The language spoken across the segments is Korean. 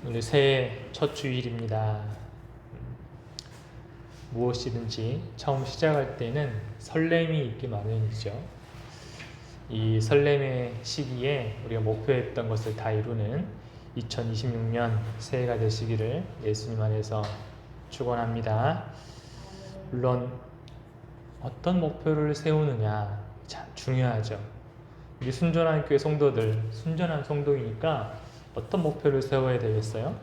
오늘 새해 첫 주일입니다. 무엇이든지 처음 시작할 때는 설렘이 있기 마련이죠. 이 설렘의 시기에 우리가 목표했던 것을 다 이루는 2026년 새해가 되시기를 예수님 안에서 축원합니다. 물론 어떤 목표를 세우느냐 참 중요하죠. 우리 순전한 교회 성도들, 순전한 성도이니까 어떤 목표를 세워야 되겠어요?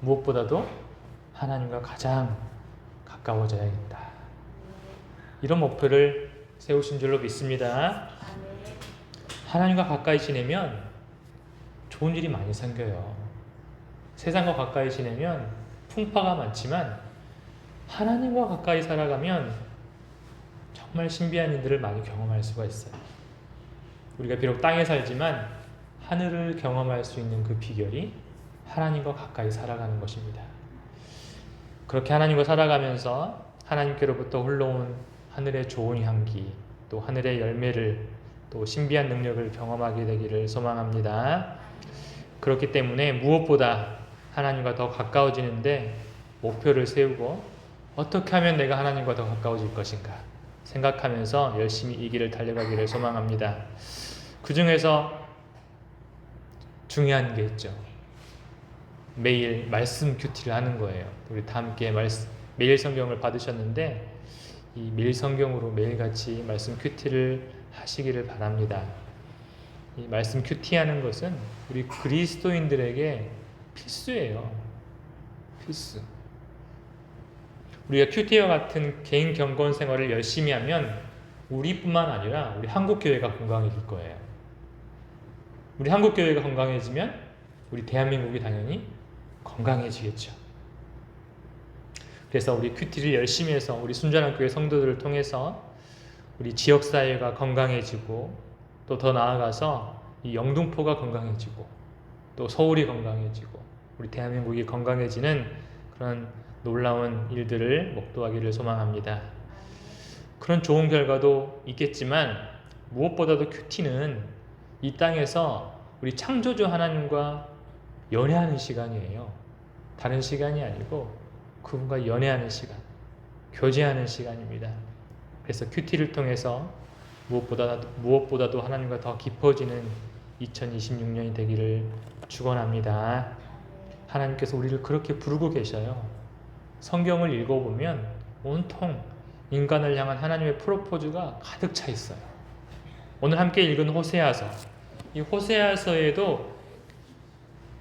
무엇보다도 하나님과 가장 가까워져야겠다. 이런 목표를 세우신 줄로 믿습니다. 하나님과 가까이 지내면 좋은 일이 많이 생겨요. 세상과 가까이 지내면 풍파가 많지만 하나님과 가까이 살아가면 정말 신비한 일들을 많이 경험할 수가 있어요. 우리가 비록 땅에 살지만 하늘을 경험할 수 있는 그 비결이 하나님과 가까이 살아가는 것입니다. 그렇게 하나님과 살아가면서 하나님께로부터 흘러온 하늘의 좋은 향기, 또 하늘의 열매를, 또 신비한 능력을 경험하게 되기를 소망합니다. 그렇기 때문에 무엇보다 하나님과 더 가까워지는데 목표를 세우고 어떻게 하면 내가 하나님과 더 가까워질 것인가 생각하면서 열심히 이 길을 달려가기를 소망합니다. 그 중에서 중요한 게 있죠. 매일 말씀 큐티를 하는 거예요. 우리 다 함께 매일 성경을 받으셨는데 이 매일 성경으로 매일같이 말씀 큐티를 하시기를 바랍니다. 이 말씀 큐티하는 것은 우리 그리스도인들에게 필수예요. 필수. 우리가 큐티와 같은 개인 경건 생활을 열심히 하면 우리뿐만 아니라 우리 한국교회가 건강해질 거예요. 우리 한국교회가 건강해지면 우리 대한민국이 당연히 건강해지겠죠. 그래서 우리 큐티를 열심히 해서 우리 순전한 교회 성도들을 통해서 우리 지역사회가 건강해지고 또 더 나아가서 이 영등포가 건강해지고 또 서울이 건강해지고 우리 대한민국이 건강해지는 그런 놀라운 일들을 목도하기를 소망합니다. 그런 좋은 결과도 있겠지만 무엇보다도 큐티는 이 땅에서 우리 창조주 하나님과 연애하는 시간이에요. 다른 시간이 아니고 그분과 연애하는 시간, 교제하는 시간입니다. 그래서 큐티를 통해서 무엇보다도 하나님과 더 깊어지는 2026년이 되기를 축원합니다. 하나님께서 우리를 그렇게 부르고 계셔요. 성경을 읽어보면 온통 인간을 향한 하나님의 프로포즈가 가득 차 있어요. 오늘 함께 읽은 호세아서, 이 호세아서에도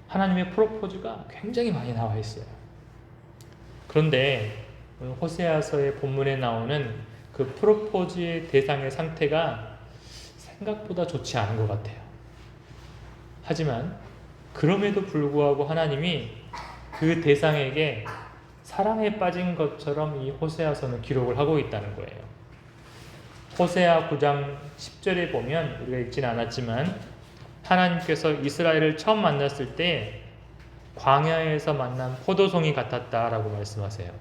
하나님의 프로포즈가 굉장히 많이 나와 있어요. 그런데 호세아서의 본문에 나오는 그 프로포즈의 대상의 상태가 생각보다 좋지 않은 것 같아요. 하지만 그럼에도 불구하고 하나님이 그 대상에게 사랑에 빠진 것처럼 이 호세아서는 기록을 하고 있다는 거예요. 호세아 9장 10절에 보면 우리가 읽지는 않았지만 하나님께서 이스라엘을 처음 만났을 때 광야에서 만난 포도송이 같았다라고 말씀하세요.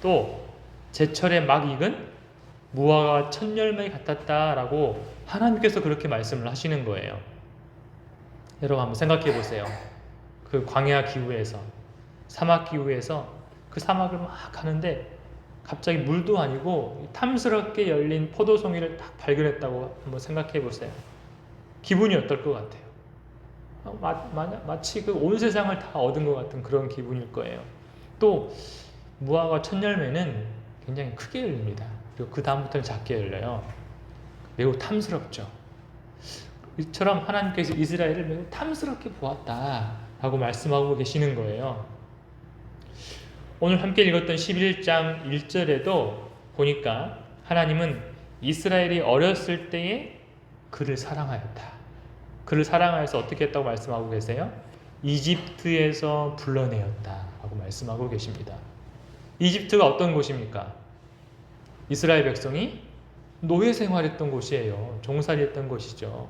또 제철에 막 익은 무화과 첫 열매 같았다라고 하나님께서 그렇게 말씀을 하시는 거예요. 여러분 한번 생각해 보세요. 그 광야 기후에서, 사막 기후에서 그 사막을 막 가는데 갑자기 물도 아니고 탐스럽게 열린 포도송이를 딱 발견했다고 한번 생각해 보세요. 기분이 어떨 것 같아요? 마치 그 온 세상을 다 얻은 것 같은 그런 기분일 거예요. 또 무화과 첫 열매는 굉장히 크게 열립니다. 그리고 그 다음부터는 작게 열려요. 매우 탐스럽죠. 이처럼 하나님께서 이스라엘을 매우 탐스럽게 보았다라고 말씀하고 계시는 거예요. 오늘 함께 읽었던 11장 1절에도 보니까 하나님은 이스라엘이 어렸을 때에 그를 사랑하였다. 그를 사랑하여서 어떻게 했다고 말씀하고 계세요? 이집트에서 불러내었다 라고 말씀하고 계십니다. 이집트가 어떤 곳입니까? 이스라엘 백성이 노예 생활했던 곳이에요. 종살이했던 곳이죠.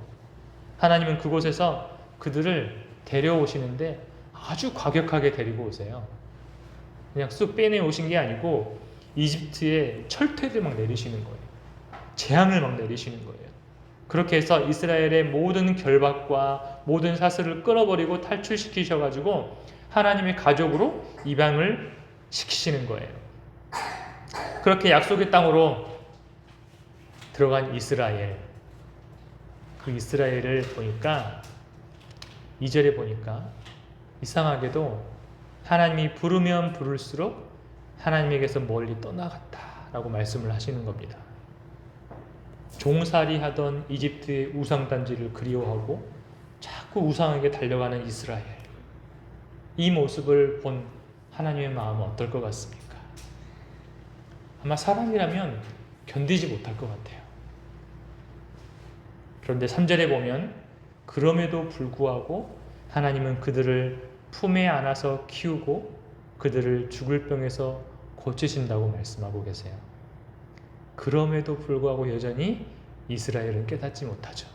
하나님은 그곳에서 그들을 데려오시는데 아주 과격하게 데리고 오세요. 그냥 쑥 빼내오신 게 아니고 이집트에 철퇴를 막 내리시는 거예요. 재앙을 막 내리시는 거예요. 그렇게 해서 이스라엘의 모든 결박과 모든 사슬을 끊어버리고 탈출시키셔가지고 하나님의 가족으로 입양을 시키시는 거예요. 그렇게 약속의 땅으로 들어간 이스라엘, 그 이스라엘을 보니까 2절에 보니까 이상하게도 하나님이 부르면 부를수록 하나님에게서 멀리 떠나갔다라고 말씀을 하시는 겁니다. 종살이 하던 이집트의 우상단지를 그리워하고 자꾸 우상에게 달려가는 이스라엘, 이 모습을 본 하나님의 마음은 어떨 것 같습니까? 아마 사람이라면 견디지 못할 것 같아요. 그런데 3절에 보면 그럼에도 불구하고 하나님은 그들을 품에 안아서 키우고 그들을 죽을 병에서 고치신다고 말씀하고 계세요. 그럼에도 불구하고 여전히 이스라엘은 깨닫지 못하죠.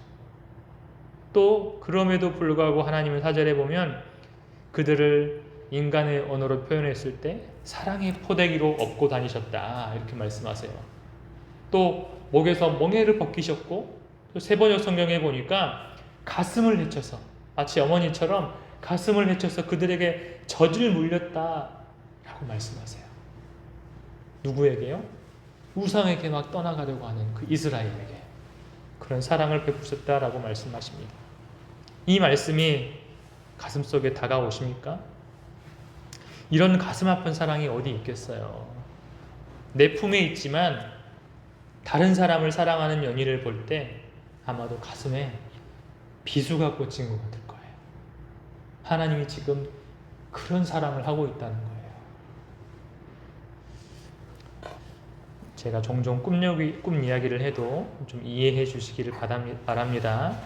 또 그럼에도 불구하고 하나님은 4절에 보면 그들을 인간의 언어로 표현했을 때 사랑의 포대기로 업고 다니셨다 이렇게 말씀하세요. 또 목에서 멍에를 벗기셨고 또 세번역 성경에 보니까 가슴을 헤쳐서 마치 어머니처럼 가슴을 헤쳐서 그들에게 젖을 물렸다라고 말씀하세요. 누구에게요? 우상에게 막 떠나가려고 하는 그 이스라엘에게 그런 사랑을 베푸셨다라고 말씀하십니다. 이 말씀이 가슴속에 다가오십니까? 이런 가슴 아픈 사랑이 어디 있겠어요? 내 품에 있지만 다른 사람을 사랑하는 연인을 볼 때 아마도 가슴에 비수가 꽂힌 것 같을 거예요. 하나님이 지금 그런 사랑을 하고 있다는 거예요. 제가 종종 꿈 이야기를 해도 좀 이해해 주시기를 바랍니다.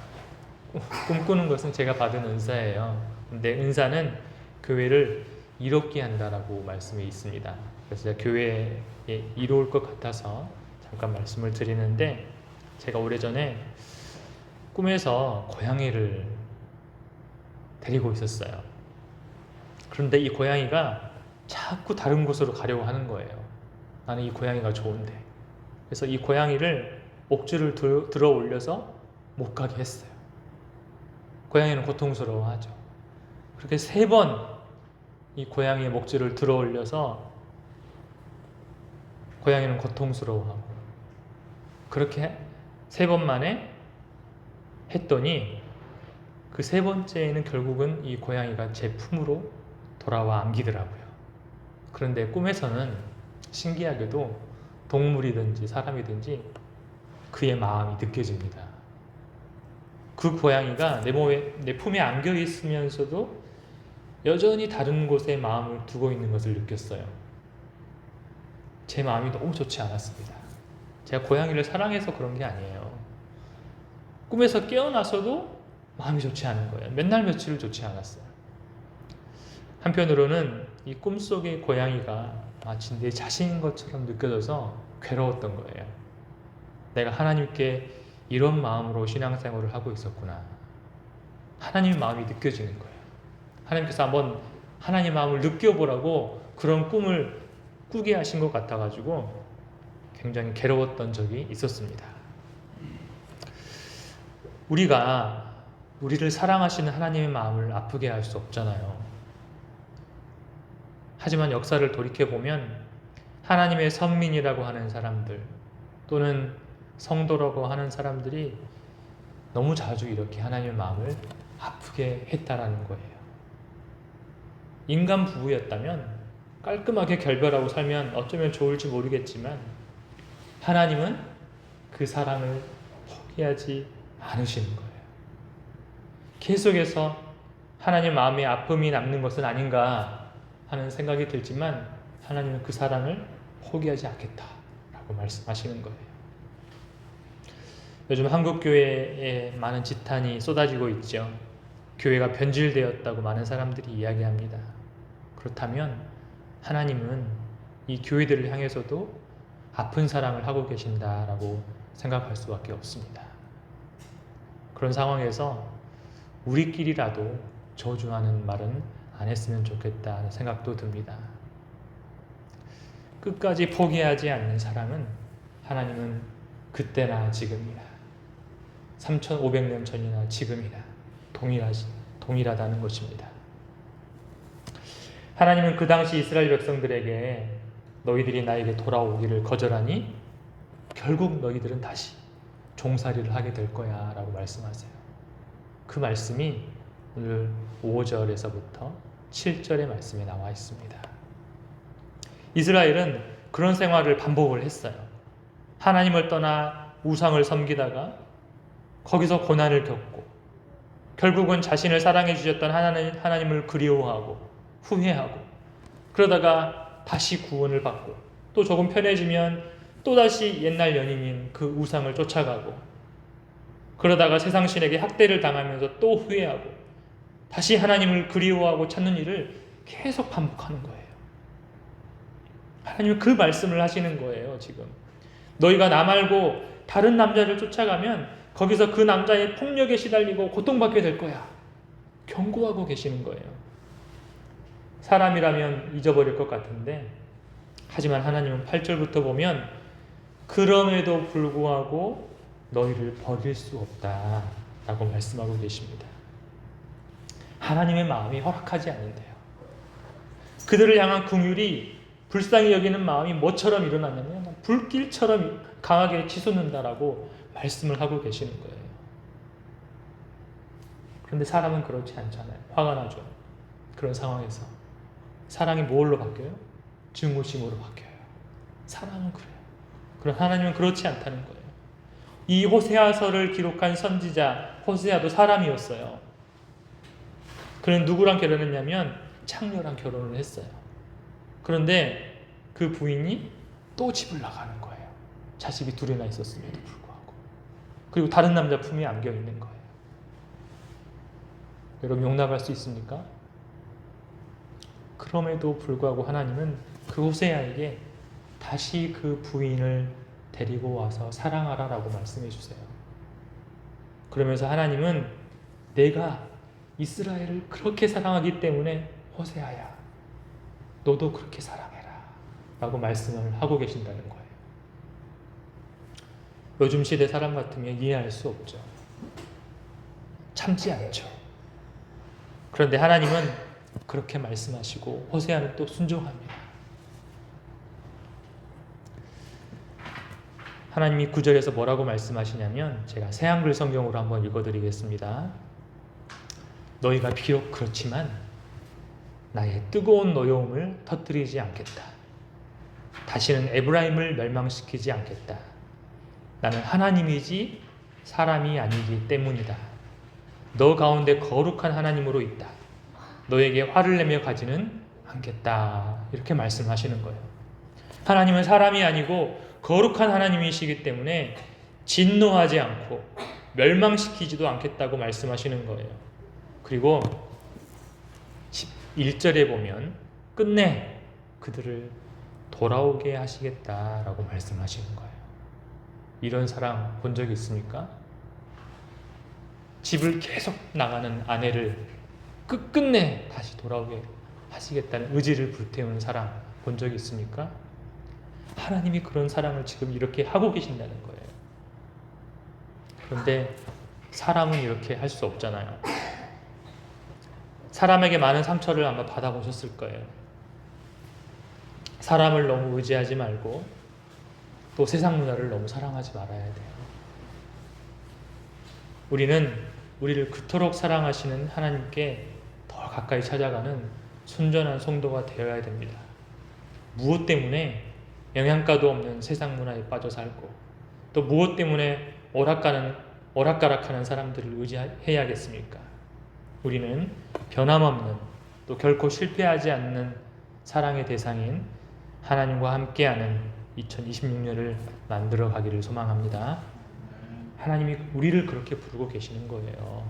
꿈꾸는 것은 제가 받은 은사예요. 근데 은사는 교회를 이롭게 한다라고 말씀이 있습니다. 그래서 제가 교회에 이로울 것 같아서 잠깐 말씀을 드리는데, 제가 오래전에 꿈에서 고양이를 데리고 있었어요. 그런데 이 고양이가 자꾸 다른 곳으로 가려고 하는 거예요. 나는 이 고양이가 좋은데. 그래서 이 고양이를 옥줄을 들어 올려서 못 가게 했어요. 고양이는 고통스러워하죠. 그렇게 3번 이 고양이의 목줄을 들어 올려서 고양이는 고통스러워하고, 그렇게 3번 만에 했더니 그 3번째에는 결국은 이 고양이가 제 품으로 돌아와 안기더라고요. 그런데 꿈에서는 신기하게도 동물이든지 사람이든지 그의 마음이 느껴집니다. 그 고양이가 내 품에 안겨 있으면서도 여전히 다른 곳에 마음을 두고 있는 것을 느꼈어요. 제 마음이 너무 좋지 않았습니다. 제가 고양이를 사랑해서 그런 게 아니에요. 꿈에서 깨어나서도 마음이 좋지 않은 거예요. 맨날 며칠을 좋지 않았어요. 한편으로는 이 꿈속의 고양이가 마치 내 자신인 것처럼 느껴져서 괴로웠던 거예요. 내가 하나님께 이런 마음으로 신앙생활을 하고 있었구나. 하나님의 마음이 느껴지는 거예요. 하나님께서 한번 하나님의 마음을 느껴보라고 그런 꿈을 꾸게 하신 것 같아가지고 굉장히 괴로웠던 적이 있었습니다. 우리가 우리를 사랑하시는 하나님의 마음을 아프게 할 수 없잖아요. 하지만 역사를 돌이켜보면 하나님의 선민이라고 하는 사람들 또는 성도라고 하는 사람들이 너무 자주 이렇게 하나님의 마음을 아프게 했다라는 거예요. 인간 부부였다면 깔끔하게 결별하고 살면 어쩌면 좋을지 모르겠지만 하나님은 그 사랑을 포기하지 않으시는 거예요. 계속해서 하나님 마음에 아픔이 남는 것은 아닌가 하는 생각이 들지만 하나님은 그 사랑을 포기하지 않겠다라고 말씀하시는 거예요. 요즘 한국 교회에 많은 지탄이 쏟아지고 있죠. 교회가 변질되었다고 많은 사람들이 이야기합니다. 그렇다면 하나님은 이 교회들을 향해서도 아픈 사랑을 하고 계신다라고 생각할 수밖에 없습니다. 그런 상황에서 우리끼리라도 저주하는 말은 안 했으면 좋겠다는 생각도 듭니다. 끝까지 포기하지 않는 사랑은 하나님은 그때나 지금이나 3,500년 전이나 지금이나 동일하다는 것입니다. 하나님은 그 당시 이스라엘 백성들에게 너희들이 나에게 돌아오기를 거절하니 결국 너희들은 다시 종살이를 하게 될 거야 라고 말씀하세요. 그 말씀이 오늘 5절에서부터 7절의 말씀에 나와 있습니다. 이스라엘은 그런 생활을 반복을 했어요. 하나님을 떠나 우상을 섬기다가 거기서 고난을 겪고 결국은 자신을 사랑해 주셨던 하나님을 그리워하고 후회하고 그러다가 다시 구원을 받고 또 조금 편해지면 또다시 옛날 연인인 그 우상을 쫓아가고 그러다가 세상신에게 학대를 당하면서 또 후회하고 다시 하나님을 그리워하고 찾는 일을 계속 반복하는 거예요. 하나님은 그 말씀을 하시는 거예요. 지금 너희가 나 말고 다른 남자를 쫓아가면 거기서 그 남자의 폭력에 시달리고 고통받게 될 거야. 경고하고 계시는 거예요. 사람이라면 잊어버릴 것 같은데 하지만 하나님은 8절부터 보면 그럼에도 불구하고 너희를 버릴 수 없다 라고 말씀하고 계십니다. 하나님의 마음이 허락하지 않는데요. 그들을 향한 긍휼이 불쌍히 여기는 마음이 뭐처럼 일어나냐면 불길처럼 강하게 치솟는다라고 말씀을 하고 계시는 거예요. 그런데 사람은 그렇지 않잖아요. 화가 나죠. 그런 상황에서 사랑이 뭘로 바뀌어요? 증오심으로 바뀌어요. 사랑은 그래요. 그럼 하나님은 그렇지 않다는 거예요. 이 호세아서를 기록한 선지자 호세아도 사람이었어요. 그는 누구랑 결혼했냐면 창녀랑 결혼을 했어요. 그런데 그 부인이 또 집을 나가는 거예요. 자식이 둘이나 있었음에도 불구하고. 그리고 다른 남자 품에 안겨 있는 거예요. 여러분 용납할 수 있습니까? 그럼에도 불구하고 하나님은 그 호세아에게 다시 그 부인을 데리고 와서 사랑하라라고 말씀해 주세요. 그러면서 하나님은 내가 이스라엘을 그렇게 사랑하기 때문에 호세아야 너도 그렇게 사랑해라 라고 말씀을 하고 계신다는 거예요. 요즘 시대 사람 같으면 이해할 수 없죠. 참지 않죠. 그런데 하나님은 그렇게 말씀하시고 호세아는 또 순종합니다. 하나님이 9절에서 뭐라고 말씀하시냐면 제가 새한글 성경으로 한번 읽어드리겠습니다. 너희가 비록 그렇지만 나의 뜨거운 노여움을 터뜨리지 않겠다. 다시는 에브라임을 멸망시키지 않겠다. 나는 하나님이지 사람이 아니기 때문이다. 너 가운데 거룩한 하나님으로 있다. 너에게 화를 내며 가지는 않겠다. 이렇게 말씀하시는 거예요. 하나님은 사람이 아니고 거룩한 하나님이시기 때문에 진노하지 않고 멸망시키지도 않겠다고 말씀하시는 거예요. 그리고 11절에 보면 끝내 그들을 돌아오게 하시겠다라고 말씀하시는 거예요. 이런 사랑 본 적 있습니까? 집을 계속 나가는 아내를 끝끝내 다시 돌아오게 하시겠다는 의지를 불태우는 사랑 본 적 있습니까? 하나님이 그런 사랑을 지금 이렇게 하고 계신다는 거예요. 그런데 사람은 이렇게 할 수 없잖아요. 사람에게 많은 상처를 아마 받아보셨을 거예요. 사람을 너무 의지하지 말고 또 세상 문화를 너무 사랑하지 말아야 돼요. 우리는 우리를 그토록 사랑하시는 하나님께 더 가까이 찾아가는 순전한 성도가 되어야 됩니다. 무엇 때문에 영양가도 없는 세상 문화에 빠져 살고 또 무엇 때문에 오락가락하는 사람들을 의지해야겠습니까? 우리는 변함없는 또 결코 실패하지 않는 사랑의 대상인 하나님과 함께하는 2026년을 만들어 가기를 소망합니다. 하나님이 우리를 그렇게 부르고 계시는 거예요.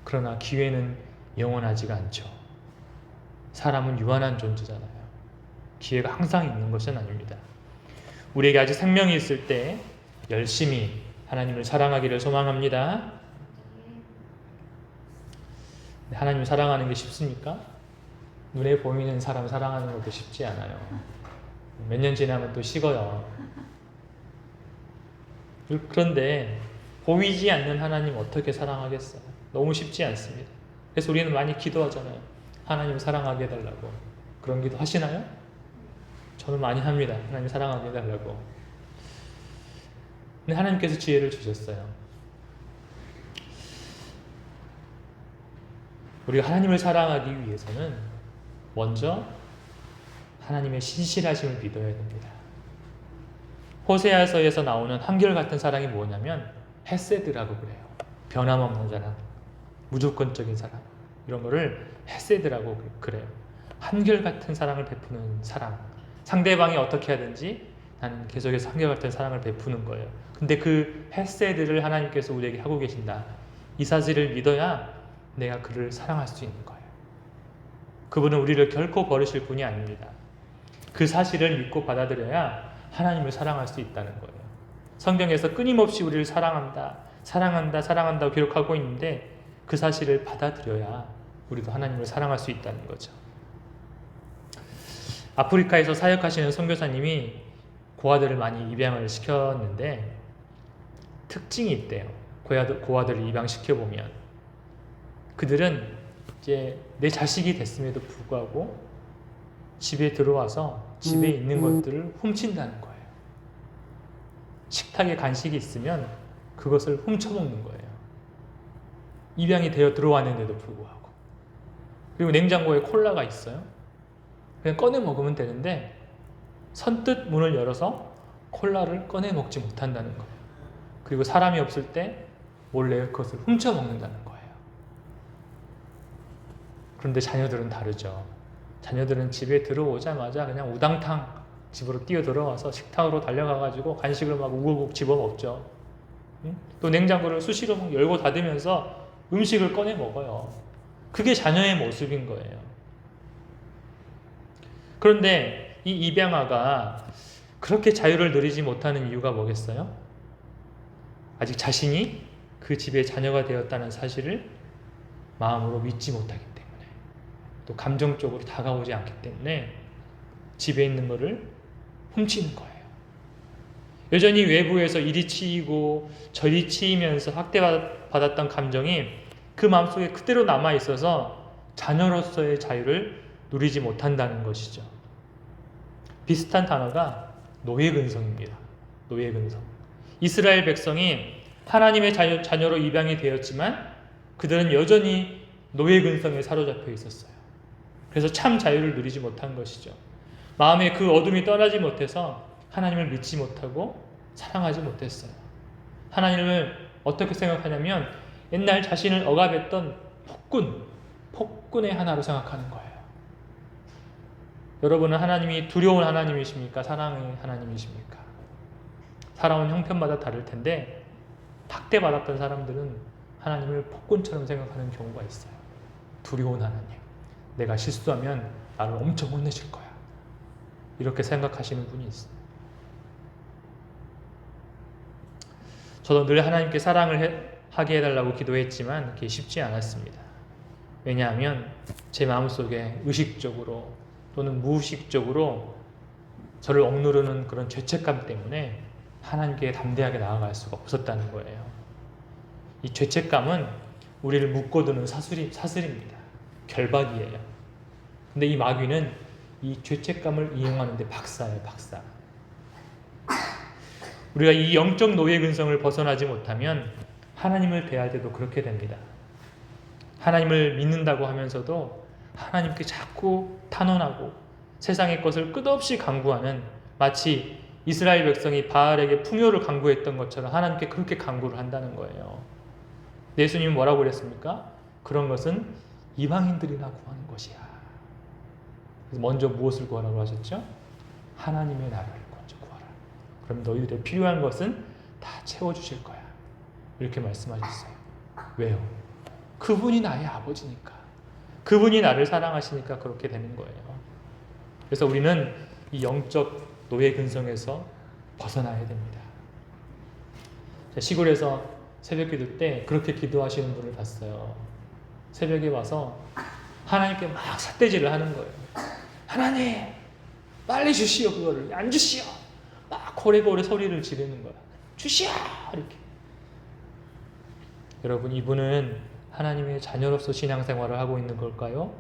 그러나 기회는 영원하지가 않죠. 사람은 유한한 존재잖아요. 기회가 항상 있는 것은 아닙니다. 우리에게 아직 생명이 있을 때 열심히 하나님을 사랑하기를 소망합니다. 하나님을 사랑하는 게 쉽습니까? 눈에 보이는 사람 사랑하는 것도 쉽지 않아요. 몇 년 지나면 또 식어요. 그런데 보이지 않는 하나님 어떻게 사랑하겠어요? 너무 쉽지 않습니다. 그래서 우리는 많이 기도하잖아요. 하나님 사랑하게 해달라고. 그런 기도 하시나요? 저는 많이 합니다. 하나님 사랑하게 해달라고. 근데 하나님께서 지혜를 주셨어요. 우리가 하나님을 사랑하기 위해서는 먼저 하나님의 신실하심을 믿어야 됩니다. 호세아서에서 나오는 한결같은 사랑이 뭐냐면 헤세드라고 그래요. 변함없는 사랑, 무조건적인 사랑, 이런 거를 헤세드라고 그래요. 한결같은 사랑을 베푸는 사랑. 상대방이 어떻게 하든지 나는 계속해서 한결같은 사랑을 베푸는 거예요. 근데 그 헤세드를 하나님께서 우리에게 하고 계신다. 이 사실을 믿어야 내가 그를 사랑할 수 있는 거예요. 그분은 우리를 결코 버리실 분이 아닙니다. 그 사실을 믿고 받아들여야 하나님을 사랑할 수 있다는 거예요. 성경에서 끊임없이 우리를 사랑한다, 사랑한다, 사랑한다고 기록하고 있는데 그 사실을 받아들여야 우리도 하나님을 사랑할 수 있다는 거죠. 아프리카에서 사역하시는 선교사님이 고아들을 많이 입양을 시켰는데 특징이 있대요. 고아들을 입양시켜보면 그들은 이제 내 자식이 됐음에도 불구하고 집에 들어와서 집에 있는 것들을 훔친다는 거예요. 식탁에 간식이 있으면 그것을 훔쳐먹는 거예요. 입양이 되어 들어왔는데도 불구하고. 그리고 냉장고에 콜라가 있어요. 그냥 꺼내 먹으면 되는데 선뜻 문을 열어서 콜라를 꺼내 먹지 못한다는 거예요. 그리고 사람이 없을 때 몰래 그것을 훔쳐먹는다는 거예요. 그런데 자녀들은 다르죠. 자녀들은 집에 들어오자마자 그냥 우당탕 집으로 뛰어 들어와서 식탁으로 달려가가지고 간식을 막 우글우글 집어먹죠. 또 냉장고를 수시로 열고 닫으면서 음식을 꺼내 먹어요. 그게 자녀의 모습인 거예요. 그런데 이 입양아가 그렇게 자유를 누리지 못하는 이유가 뭐겠어요? 아직 자신이 그 집의 자녀가 되었다는 사실을 마음으로 믿지 못하기 때문에, 또 감정적으로 다가오지 않기 때문에 집에 있는 것을 훔치는 거예요. 여전히 외부에서 이리 치이고 저리 치이면서 학대받았던 감정이 그 마음속에 그대로 남아있어서 자녀로서의 자유를 누리지 못한다는 것이죠. 비슷한 단어가 노예근성입니다. 노예근성. 이스라엘 백성이 하나님의 자녀로 입양이 되었지만 그들은 여전히 노예근성에 사로잡혀 있었어요. 그래서 참 자유를 누리지 못한 것이죠. 마음에 그 어둠이 떠나지 못해서 하나님을 믿지 못하고 사랑하지 못했어요. 하나님을 어떻게 생각하냐면 옛날 자신을 억압했던 폭군의 하나로 생각하는 거예요. 여러분은 하나님이 두려운 하나님이십니까? 사랑의 하나님이십니까? 살아온 형편마다 다를 텐데 학대받았던 사람들은 하나님을 폭군처럼 생각하는 경우가 있어요. 두려운 하나님. 내가 실수하면 나를 엄청 혼내실 거야. 이렇게 생각하시는 분이 있어요. 저도 늘 하나님께 사랑을 하게 해달라고 기도했지만 그게 쉽지 않았습니다. 왜냐하면 제 마음속에 의식적으로 또는 무의식적으로 저를 억누르는 그런 죄책감 때문에 하나님께 담대하게 나아갈 수가 없었다는 거예요. 이 죄책감은 우리를 묶어두는 사슬입니다. 결박이에요. 근데 이 마귀는 이 죄책감을 이용하는데 박사예요, 박사. 우리가 이 영적 노예 근성을 벗어나지 못하면 하나님을 대할 때도 그렇게 됩니다. 하나님을 믿는다고 하면서도 하나님께 자꾸 탄원하고 세상의 것을 끝없이 강구하는, 마치 이스라엘 백성이 바알에게 풍요를 강구했던 것처럼 하나님께 그렇게 강구를 한다는 거예요. 예수님은 뭐라고 그랬습니까? 그런 것은 이방인들이나 구하는 것이야. 그래서 먼저 무엇을 구하라고 하셨죠? 하나님의 나라를 먼저 구하라. 그럼 너희들의 필요한 것은 다 채워주실 거야. 이렇게 말씀하셨어요. 왜요? 그분이 나의 아버지니까. 그분이 나를 사랑하시니까 그렇게 되는 거예요. 그래서 우리는 이 영적 노예 근성에서 벗어나야 됩니다. 시골에서 새벽 기도 때 그렇게 기도하시는 분을 봤어요. 새벽에 와서 하나님께 막 삿대질을 하는 거예요. 하나님, 빨리 주시오. 그거를 안 주시오. 막 고래고래 소리를 지르는 거야. 주시오. 이렇게. 여러분, 이분은 하나님의 자녀로서 신앙생활을 하고 있는 걸까요?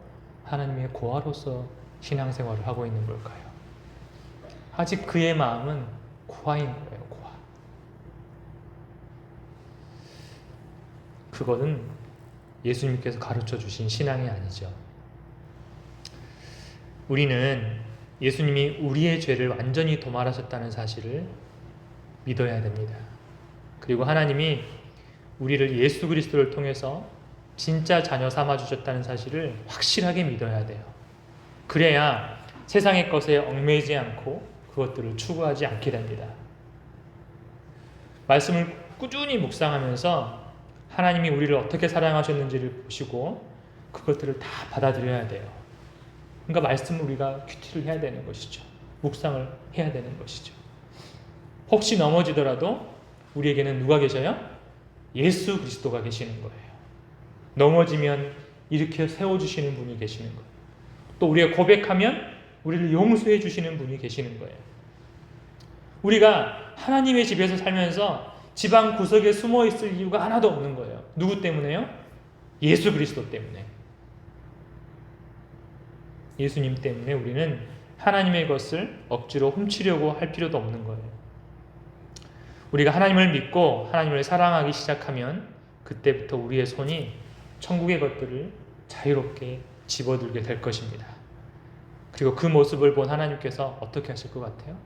하나님의 고아로서 신앙생활을 하고 있는 걸까요? 아직 그의 마음은 고아인 거예요. 고아. 그거는 예수님께서 가르쳐 주신 신앙이 아니죠. 우리는 예수님이 우리의 죄를 완전히 도말하셨다는 사실을 믿어야 됩니다. 그리고 하나님이 우리를 예수 그리스도를 통해서 진짜 자녀 삼아 주셨다는 사실을 확실하게 믿어야 돼요. 그래야 세상의 것에 얽매이지 않고 그것들을 추구하지 않게 됩니다. 말씀을 꾸준히 묵상하면서 하나님이 우리를 어떻게 사랑하셨는지를 보시고 그것들을 다 받아들여야 돼요. 그러니까 말씀을 우리가 큐티를 해야 되는 것이죠. 묵상을 해야 되는 것이죠. 혹시 넘어지더라도 우리에게는 누가 계셔요? 예수 그리스도가 계시는 거예요. 넘어지면 일으켜 세워주시는 분이 계시는 거예요. 또 우리가 고백하면 우리를 용서해 주시는 분이 계시는 거예요. 우리가 하나님의 집에서 살면서 집안 구석에 숨어 있을 이유가 하나도 없는 거예요. 누구 때문에요? 예수 그리스도 때문에. 예수님 때문에 우리는 하나님의 것을 억지로 훔치려고 할 필요도 없는 거예요. 우리가 하나님을 믿고 하나님을 사랑하기 시작하면 그때부터 우리의 손이 천국의 것들을 자유롭게 집어들게 될 것입니다. 그리고 그 모습을 본 하나님께서 어떻게 하실 것 같아요?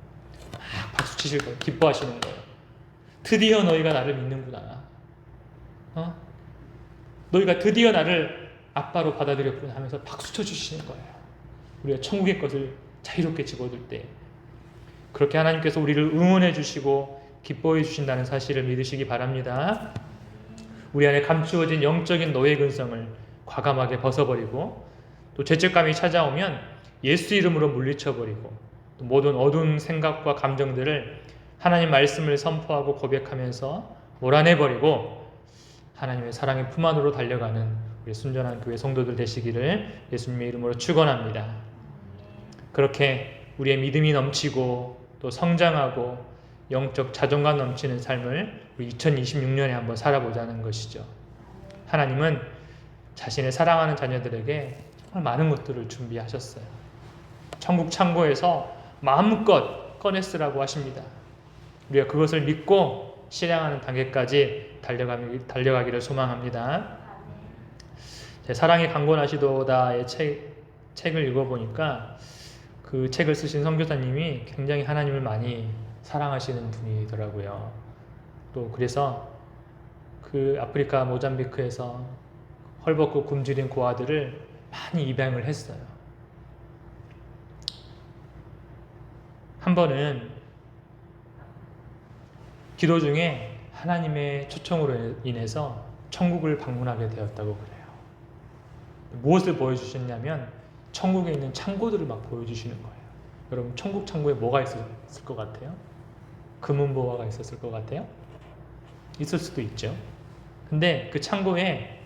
막 박수 치실 거예요. 기뻐하시는 거예요. 드디어 너희가 나를 믿는구나. 너희가 드디어 나를 아빠로 받아들였구나 하면서 박수 쳐주시는 거예요. 우리가 천국의 것을 자유롭게 집어들 때 그렇게 하나님께서 우리를 응원해 주시고 기뻐해 주신다는 사실을 믿으시기 바랍니다. 우리 안에 감추어진 영적인 노예 근성을 과감하게 벗어버리고 또 죄책감이 찾아오면 예수 이름으로 물리쳐버리고 또 모든 어두운 생각과 감정들을 하나님 말씀을 선포하고 고백하면서 몰아내버리고 하나님의 사랑의 품 안으로 달려가는 우리 순전한 교회 성도들 되시기를 예수님의 이름으로 축원합니다. 그렇게 우리의 믿음이 넘치고 또 성장하고 영적 자존감 넘치는 삶을 우리 2026년에 한번 살아보자는 것이죠. 하나님은 자신의 사랑하는 자녀들에게 정말 많은 것들을 준비하셨어요. 천국 창고에서 마음껏 꺼내 쓰라고 하십니다. 우리가 그것을 믿고 실행하는 단계까지 달려가기를 소망합니다. 제 사랑이 강권하시도다의 책을 읽어보니까 그 책을 쓰신 선교사님이 굉장히 하나님을 많이 사랑하시는 분이더라고요. 또 그래서 그 아프리카 모잠비크에서 헐벗고 굶주린 고아들을 많이 입양을 했어요. 한 번은 기도 중에 하나님의 초청으로 인해서 천국을 방문하게 되었다고 그래요. 무엇을 보여주셨냐면 천국에 있는 창고들을 막 보여주시는 거예요. 여러분, 천국 창고에 뭐가 있었을 것 같아요? 금은보화가 있었을 것 같아요? 있을 수도 있죠. 근데 그 창고에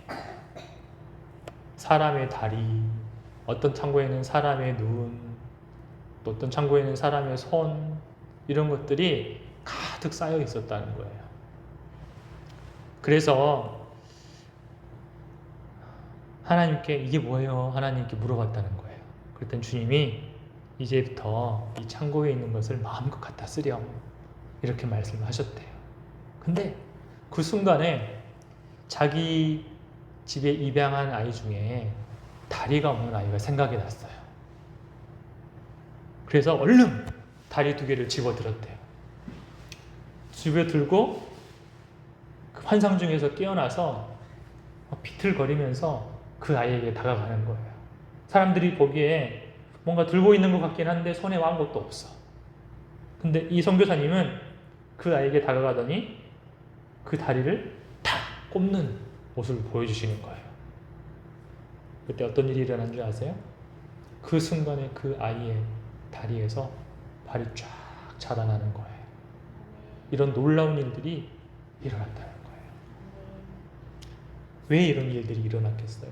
사람의 다리, 어떤 창고에는 사람의 눈, 또 어떤 창고에는 사람의 손, 이런 것들이 가득 쌓여 있었다는 거예요. 그래서 하나님께 이게 뭐예요? 하나님께 물어봤다는 거예요. 그랬더니 주님이 이제부터 이 창고에 있는 것을 마음껏 갖다 쓰렴, 이렇게 말씀하셨대요. 근데 그 순간에 자기 집에 입양한 아이 중에 다리가 없는 아이가 생각이 났어요. 그래서 얼른 다리 2개를 집어들었대요. 집어들고 그 환상 중에서 깨어나서 비틀거리면서 그 아이에게 다가가는 거예요. 사람들이 보기에 뭔가 들고 있는 것 같긴 한데 손에 아무것도 없어. 근데 이 선교사님은 그 아이에게 다가가더니 그 다리를 탁 꼽는 모습을 보여주시는 거예요. 그때 어떤 일이 일어난 줄 아세요? 그 순간에 그 아이의 다리에서 발이 쫙 자라나는 거예요. 이런 놀라운 일들이 일어났다는 거예요. 왜 이런 일들이 일어났겠어요?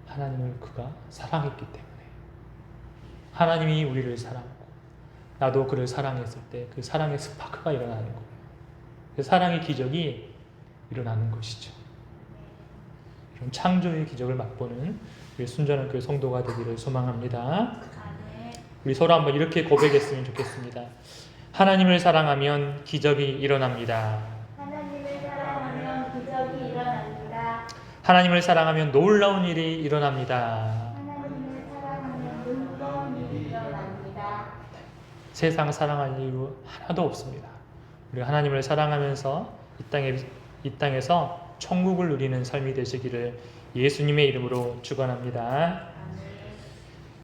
하나님을 그가 사랑했기 때문에. 하나님이 우리를 사랑하고 나도 그를 사랑했을 때 그 사랑의 스파크가 일어나는 거예요. 그 사랑의 기적이 일어나는 것이죠. 이런 창조의 기적을 맛보는 우리 순전한 교회 성도가 되기를 소망합니다. 우리 서로 한번 이렇게 고백했으면 좋겠습니다. 하나님을 사랑하면 기적이 일어납니다. 하나님을 사랑하면 기적이 일어납니다. 하나님을 사랑하면 놀라운 일이 일어납니다. 하나님을 사랑하면 놀라운 일이 일어납니다. 세상 사랑할 이유 하나도 없습니다. 우리가 하나님을 사랑하면서 이 땅에서 천국을 누리는 삶이 되시기를 예수님의 이름으로 축원합니다.